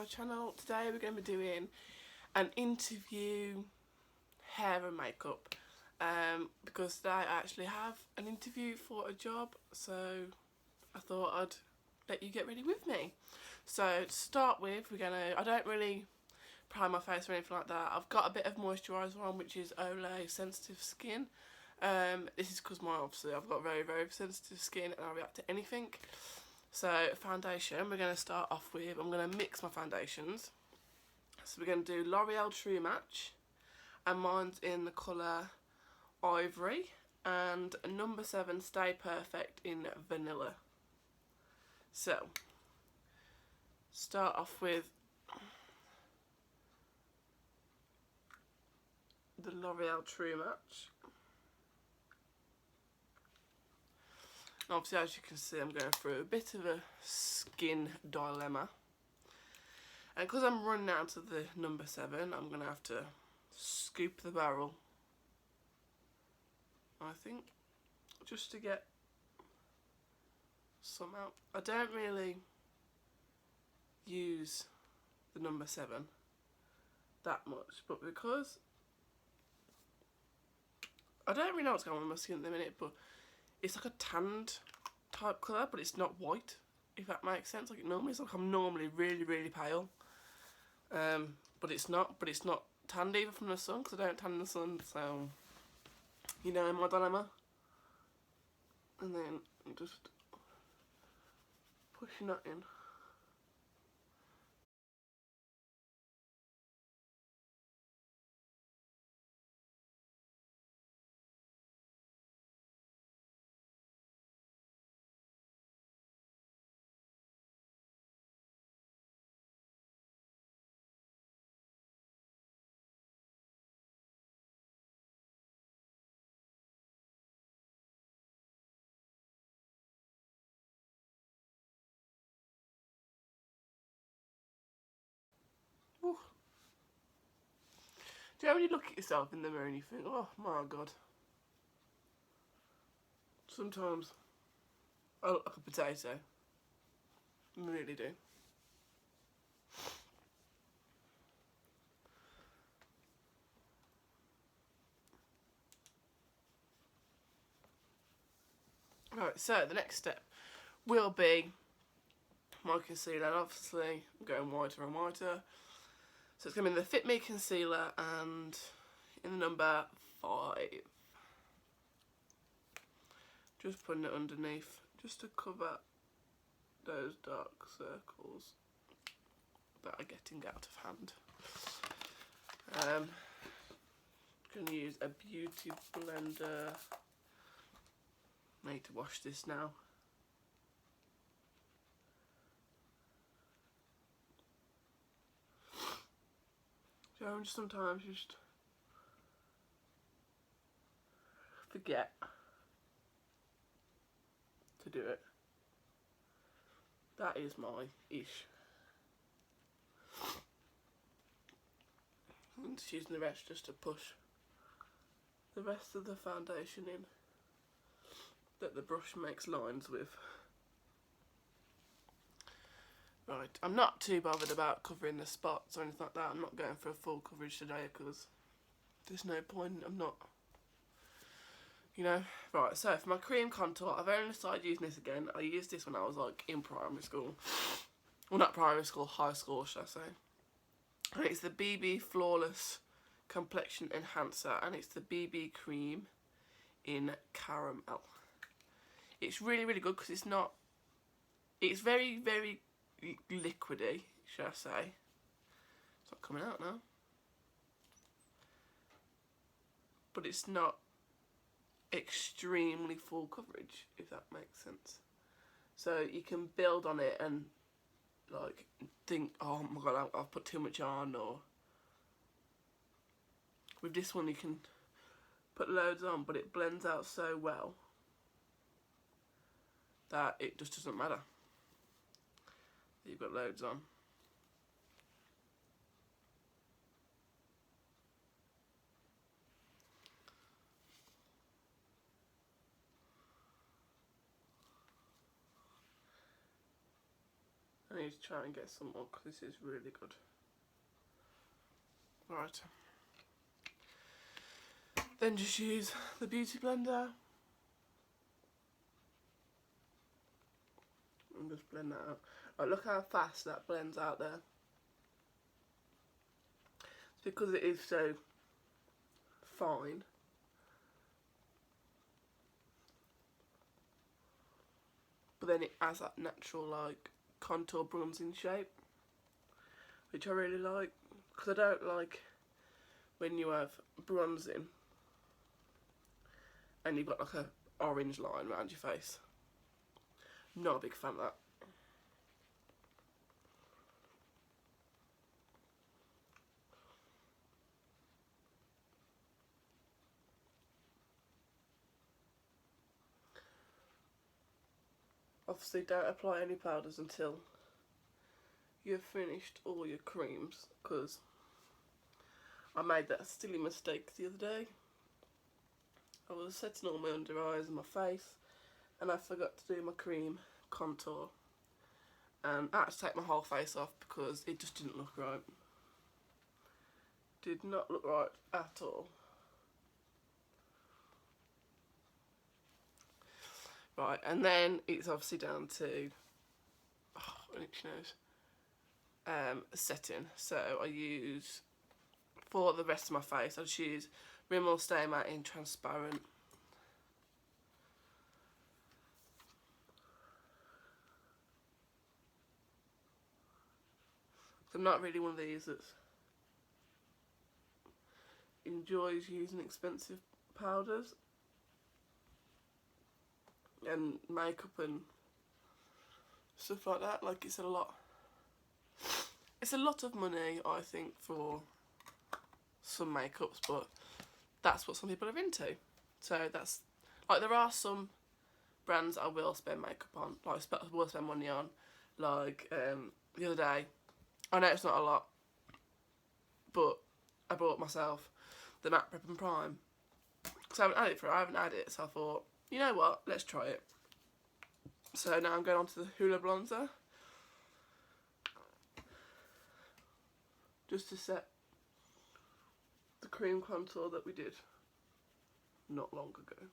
my channel. Today we're going to be doing an interview hair and makeup because today I actually have an interview for a job, so I thought I'd let you get ready with me. So to start with, I don't really prime my face or anything like that. I've got a bit of moisturiser on, which is Olay Sensitive Skin. This is because obviously I've got very sensitive skin and I react to anything. So foundation, we're going to start off with, I'm going to mix my foundations. So we're going to do L'Oreal True Match, and mine's in the colour Ivory, and number 7 Stay Perfect in Vanilla. So start off with the L'Oreal True Match. Obviously, as you can see, I'm going through a bit of a skin dilemma. And because I'm running out to the number 7, I'm going to have to scoop the barrel, I think, just to get some out. I don't really use the number 7 that much, but because I don't really know what's going on with my skin at the minute, but it's like a tanned type colour, but it's not white, if that makes sense. Like it normally is. Like I'm normally really pale, but it's not tanned either from the sun, because I don't tan in the sun. So you know my dilemma. And then I'm just pushing that in. Ooh. Do you know when you look at yourself in the mirror and you think, oh my god? Sometimes I look like a potato. I really do. Right, so the next step will be my concealer. And obviously, I'm going whiter and whiter. So it's going to be the Fit Me Concealer, and in the number 5. Just putting it underneath, just to cover those dark circles that are getting out of hand. I'm going to use a beauty blender. I need to wash this now. So I sometimes just forget to do it. That is my ish. I'm just using the rest just to push the rest of the foundation in that the brush makes lines with. Right, I'm not too bothered about covering the spots or anything like that. I'm not going for a full coverage today because there's no point. I'm not, you know. Right, so for my cream contour, I've only started using this again. I used this when I was like in primary school. Well, not primary school, high school, should I say. And it's the BB Flawless Complexion Enhancer, and it's the BB Cream in Caramel. It's really good because it's not, it's very liquidy, should I say. It's not coming out now. But it's not extremely full coverage, if that makes sense. So you can build on it and like think, oh my god, I've put too much on, or with this one you can put loads on, but it blends out so well that it just doesn't matter. You've got loads on. I need to try and get some more because this is really good. Right. Then just use the beauty blender and just blend that out. Right, look how fast that blends out there. It's because it is so fine. But then it has that natural like contour bronzing shape, which I really like, because I don't like when you have bronzing and you've got like a orange line around your face. Not a big fan of that. Obviously don't apply any powders until you've finished all your creams, because I made that silly mistake the other day. I was setting all my under eyes and my face and I forgot to do my cream contour, and I had to take my whole face off because it just didn't look right. Did not look right at all. Right, and then it's obviously down to setting. So I use, for the rest of my face, I just use Rimmel Stay Matte in transparent. I'm not really one of these that enjoys using expensive powders and makeup and stuff like that. Like, it's a lot of money, I think, for some makeups, but that's what some people are into. So that's, like, there are some brands I will spend makeup on, like I will spend money on. Like the other day, I know it's not a lot, but I bought myself the MAC Prep and Prime because I haven't had it, so I thought, you know what, let's try it. So now I'm going on to the Hoola Bronzer, just to set the cream contour that we did not long ago.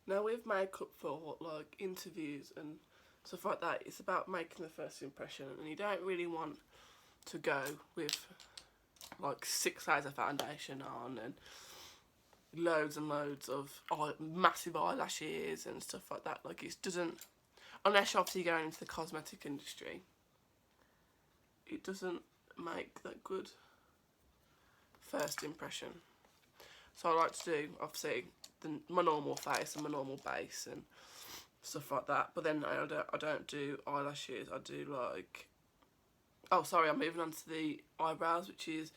Now with makeup for like interviews and stuff like that, it's about making the first impression, and you don't really want to go with like 6 layers of foundation on and loads and loads of massive eyelashes and stuff like that. Like, it doesn't, unless you're obviously going into the cosmetic industry, it doesn't make that good first impression. So I like to do, obviously, my normal face and my normal base and stuff like that. But then I don't do eyelashes. I do like, oh sorry, I'm moving on to the eyebrows, which is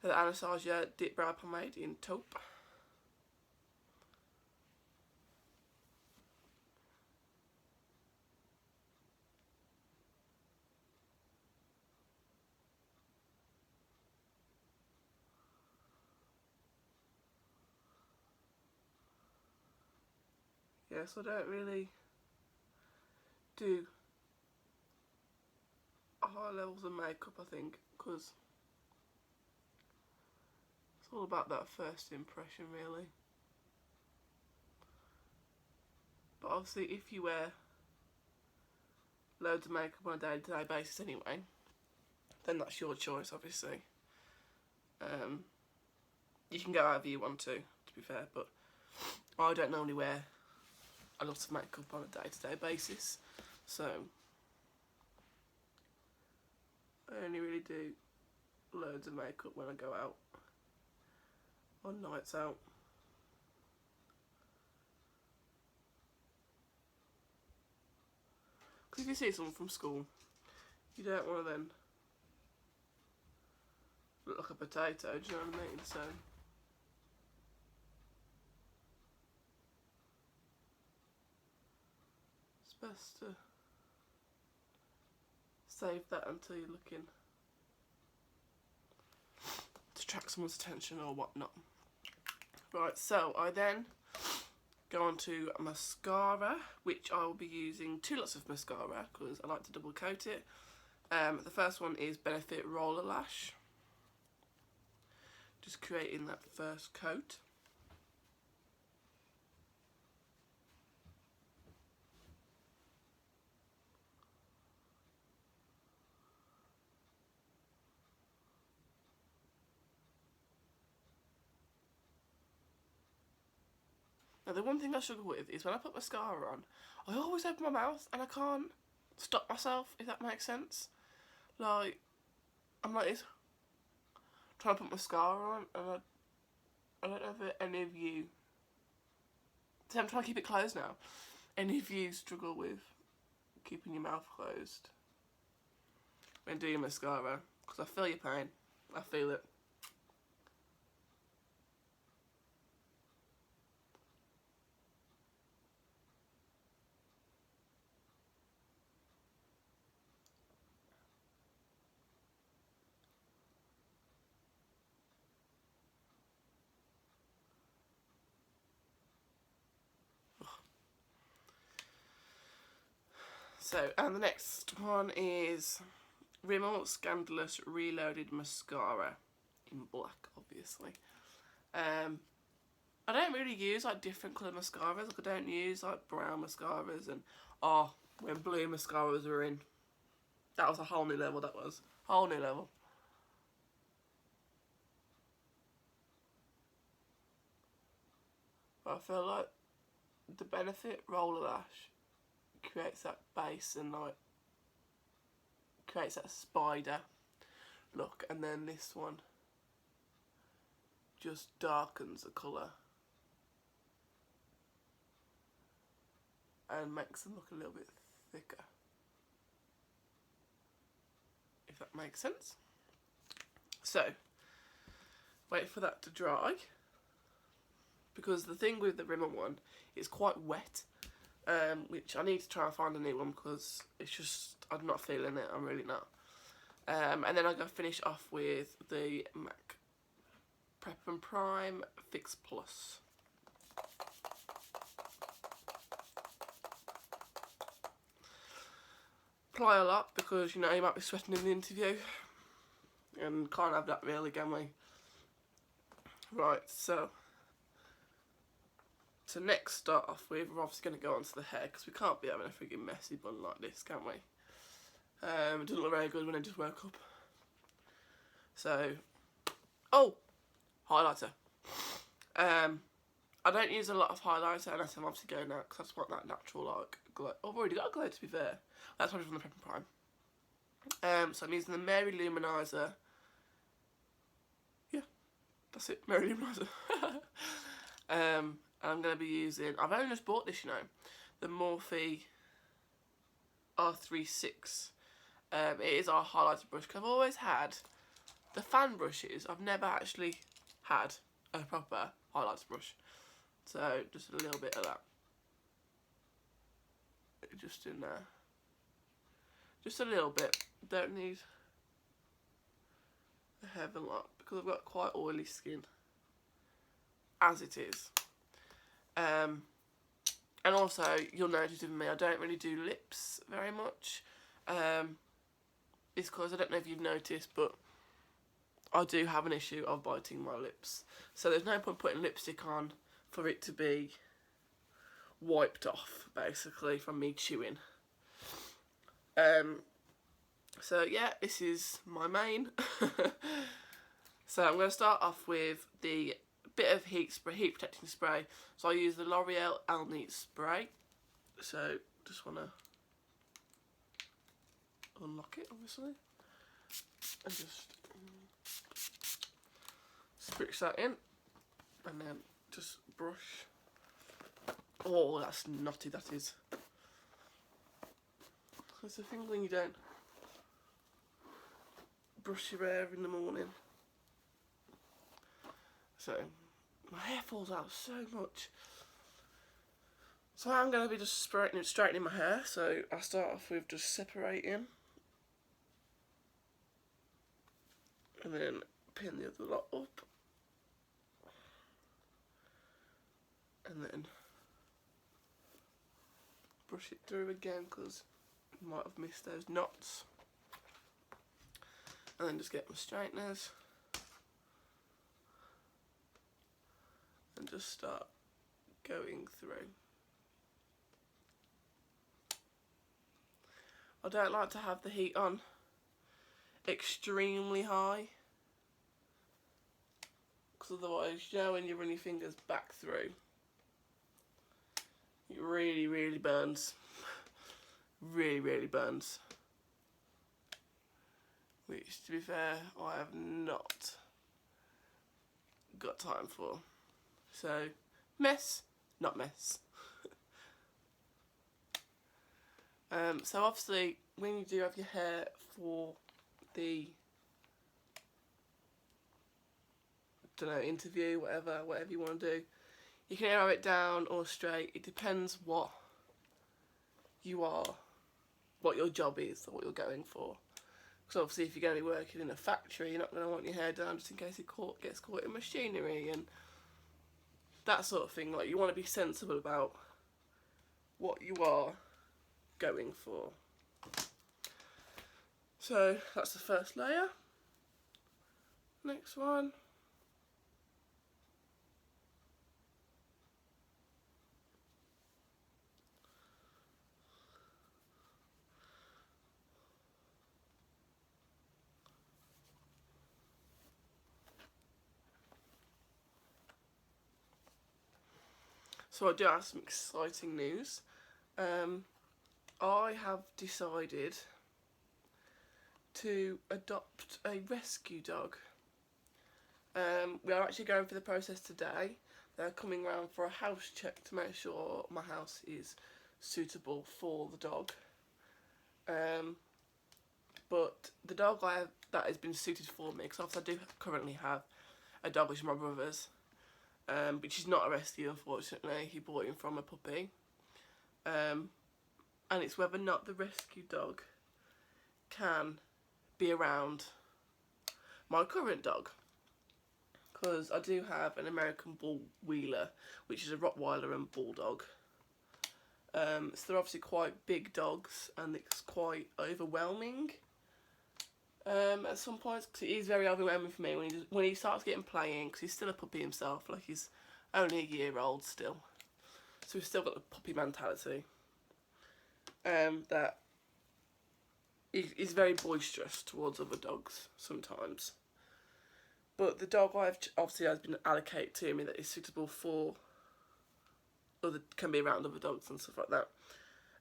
the Anastasia Dip Brow Pomade in Taupe. Yes, I don't really do high levels of makeup, I think, because it's all about that first impression, really. But obviously, if you wear loads of makeup on a day-to-day basis anyway, then that's your choice, obviously. You can go however you want to be fair, but I don't normally wear a lot of makeup on a day-to-day basis, so I only really do loads of makeup when I go out on nights out. Because if you see someone from school you don't want to then look like a potato, do you know what I mean? So it's best to save that until you're looking to attract someone's attention or whatnot. Right, so I then go on to mascara, which I will be using 2 lots of mascara because I like to double coat it. The first one is Benefit Roller Lash. Just creating that first coat. Now the one thing I struggle with is when I put mascara on, I always open my mouth and I can't stop myself, if that makes sense. Like, I'm like this, trying to put mascara on, and I don't know if any of you, so I'm trying to keep it closed now, any of you struggle with keeping your mouth closed when doing mascara, because I feel your pain, I feel it. So, and the next one is Rimmel Scandalous Reloaded Mascara in black, obviously. I don't really use like different colour mascaras. Like, I don't use like brown mascaras, and when blue mascaras were in, that was a whole new level. That was whole new level. But I feel like the Benefit Roller Lash creates that base and like creates that spider look, and then this one just darkens the colour and makes them look a little bit thicker, if that makes sense. So wait for that to dry, because the thing with the Rimmel one is quite wet, which I need to try and find a new one because it's just, I'm not feeling it, I'm really not. And then I'm going to finish off with the MAC Prep and Prime Fix Plus. Apply a lot because, you know, you might be sweating in the interview and can't have that really, can we? Right, so next start off with, we're obviously going to go on to the hair because we can't be having a freaking messy bun like this, can we? It doesn't look very good when I just woke up. So, highlighter. I don't use a lot of highlighter unless I'm obviously going out because I just want that natural like glow. I've already got a glow, to be fair. That's probably from the Prep and Prime. So I'm using the Mary Luminizer. Yeah, that's it, Mary Luminizer. I'm going to be using, I've only just bought this, you know, the Morphe R36. It is our highlighter brush, because I've always had the fan brushes. I've never actually had a proper highlighter brush. So just a little bit of that. Just in there. Just a little bit. Don't need a heavy lot because I've got quite oily skin as it is. And also, you'll notice with me, I don't really do lips very much. It's because, I don't know if you've noticed, but I do have an issue of biting my lips. So there's no point putting lipstick on for it to be wiped off, basically, from me chewing. So yeah, this is my main. So I'm going to start off with the bit of heat protecting spray. So I use the L'Oreal Alneat spray. So just want to unlock it, obviously, and just spritz that in, and then just brush. Oh, that's naughty, that is. That's the thing when you don't brush your hair in the morning. So my hair falls out so much. So I'm going to be just straightening my hair. So I start off with just separating. And then pin the other lot up. And then brush it through again because I might have missed those knots. And then just get my straighteners. And just start going through. I don't like to have the heat on extremely high, because otherwise, you know, when you run your fingers back through, it really burns. Really burns. Which, to be fair, I have not got time for. So, mess, not mess. So obviously, when you do have your hair for the, I don't know, interview, whatever you want to do, you can either have it down or straight. It depends what you are, what your job is, or what you're going for. Because obviously, if you're going to be working in a factory, you're not going to want your hair down just in case it gets caught in machinery and that sort of thing. Like, you want to be sensible about what you are going for. So that's the first layer. Next one. So I do have some exciting news. I have decided to adopt a rescue dog. We are actually going through the process today. They're coming round for a house check to make sure my house is suitable for the dog. But the dog that has been suited for me, because obviously I do currently have a dog which is my brother's, but she's not a rescue, unfortunately. He bought him from a puppy. And it's whether or not the rescue dog can be around my current dog. Because I do have an American Bull Wheeler, which is a Rottweiler and Bulldog. So they're obviously quite big dogs, and it's quite overwhelming at some points, because it is very overwhelming for me when he starts getting playing, because he's still a puppy himself. Like, he's only a year old still, so he's still got the puppy mentality. That he's very boisterous towards other dogs sometimes. But the dog obviously has been allocated to me that is suitable for can be around other dogs and stuff like that.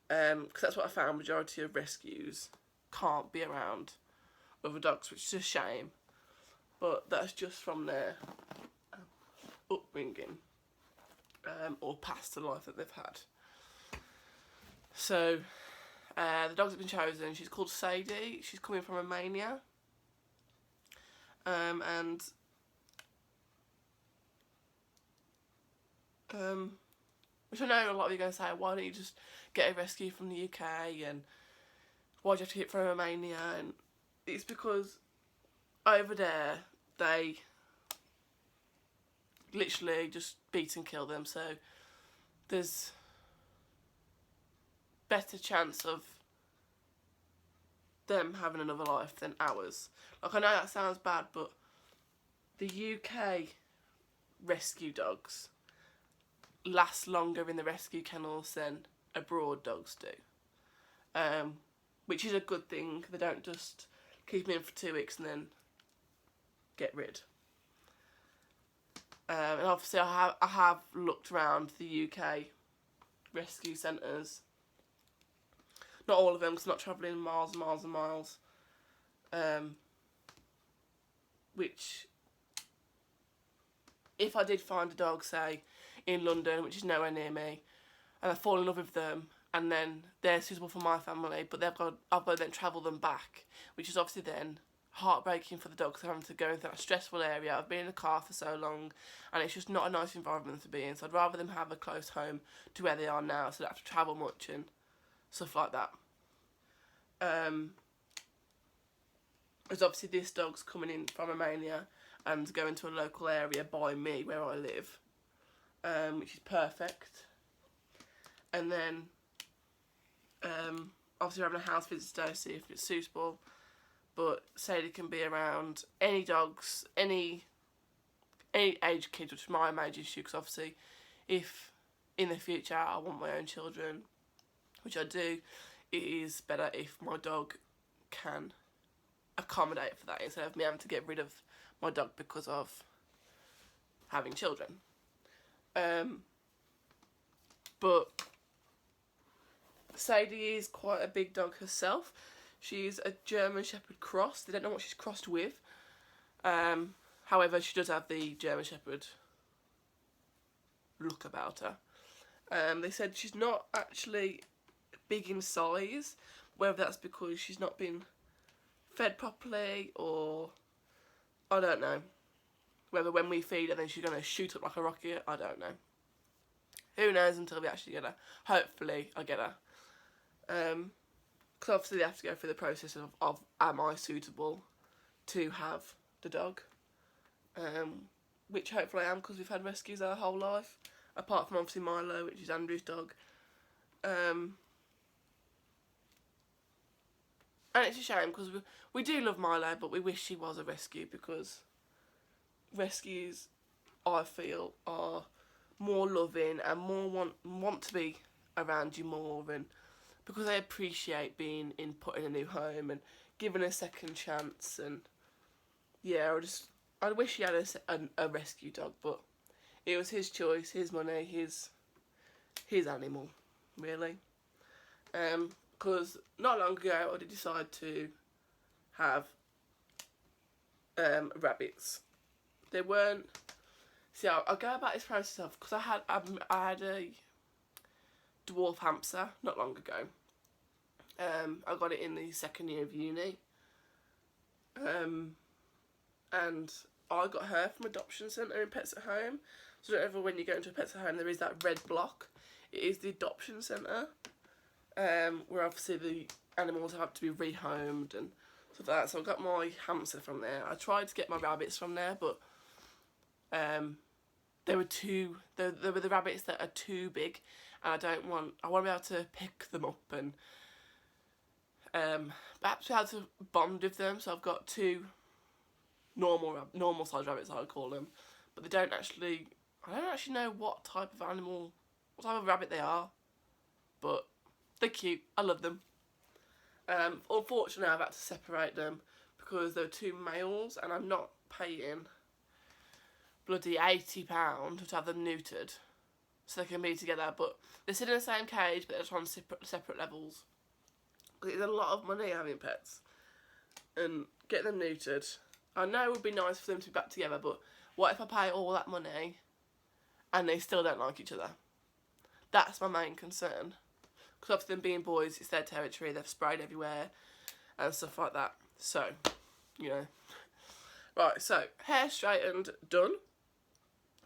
Because that's what I found, majority of rescues can't be around other dogs, which is a shame. But that's just from their upbringing, or past the life that they've had. So, the dog's been chosen. She's called Sadie. She's coming from Romania. Which I know a lot of you are going to say, why don't you just get a rescue from the UK, and why do you have to get from Romania? And it's because over there, they literally just beat and kill them, so there's better chance of them having another life than ours. Like, I know that sounds bad, but the UK rescue dogs last longer in the rescue kennels than abroad dogs do, which is a good thing. They don't just keep them in for 2 weeks and then get rid. And obviously I have looked around the UK rescue centres. Not all of them, because I'm not travelling miles and miles and miles. Which, if I did find a dog, say, in London, which is nowhere near me, and I fall in love with them, and then they're suitable for my family, but I've got to then travel them back, which is obviously then heartbreaking for the dogs having to go into that stressful area of being in a car for so long, and it's just not a nice environment to be in. So I'd rather them have a close home to where they are now, so they don't have to travel much and stuff like that. As obviously this dog's coming in from Romania and going to a local area by me where I live, which is perfect. And then obviously we're having a house visit today, see if it's suitable. But Sadie can be around any dogs, any age kids, which is my age issue, because obviously if in the future I want my own children, which I do, it is better if my dog can accommodate for that instead of me having to get rid of my dog because of having children. But Sadie is quite a big dog herself. She's a German Shepherd cross. They don't know what she's crossed with. However, she does have the German Shepherd look about her. They said she's not actually big in size, whether that's because she's not been fed properly or I don't know. Whether when we feed her then she's going to shoot up like a rocket, I don't know. Who knows until we actually get her. Hopefully I get her. Because obviously they have to go through the process of am I suitable to have the dog. Which hopefully I am, because we've had rescues our whole life. Apart from obviously Milo, which is Andrew's dog. And it's a shame because we do love Milo, but we wish she was a rescue, because rescues, I feel, are more loving and more want to be around you more, and because they appreciate being put in a new home and given a second chance. And yeah, I wish he had a rescue dog, but it was his choice, his money, his animal, really. Because not long ago I did decide to have rabbits. They weren't. See, I'll go about this process of, because I had a dwarf hamster not long ago. I got it in the second year of uni. And I got her from adoption centre in Pets at Home. So I don't know if when you go into a Pets at Home there is that red block. It is the adoption centre. Where obviously the animals have to be rehomed and stuff like that. So I got my hamster from there. I tried to get my rabbits from there, but they were the rabbits that are too big, and I want to be able to pick them up and perhaps be able to bond with them. So I've got two normal size rabbits, I would call them, but I don't actually know what type of rabbit they are, but they're cute. I love them. Unfortunately, I've had to separate them because there were two males, and I'm not paying bloody £80 to have them neutered so they can be together. But they sit in the same cage, but they're just on separate levels. It's a lot of money having pets, and get them neutered. I know it would be nice for them to be back together, but what if I pay all that money and they still don't like each other? That's my main concern. Because obviously them being boys, it's their territory, they've sprayed everywhere and stuff like that. So, you know. Right, so, hair straightened, done.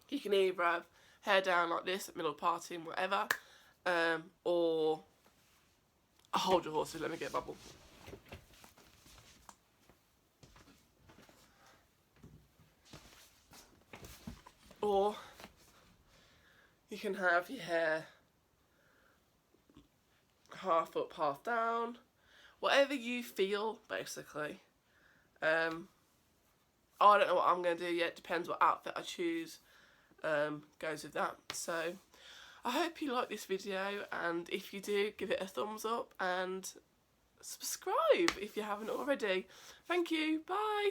You can either have hair down like this, middle parting, whatever, or hold your horses, let me get a bubble. Or you can have your hair half up, half down, whatever you feel, basically. I don't know what I'm going to do yet, depends what outfit I choose, goes with that. So I hope you like this video, and if you do, give it a thumbs up and subscribe if you haven't already. Thank you, bye.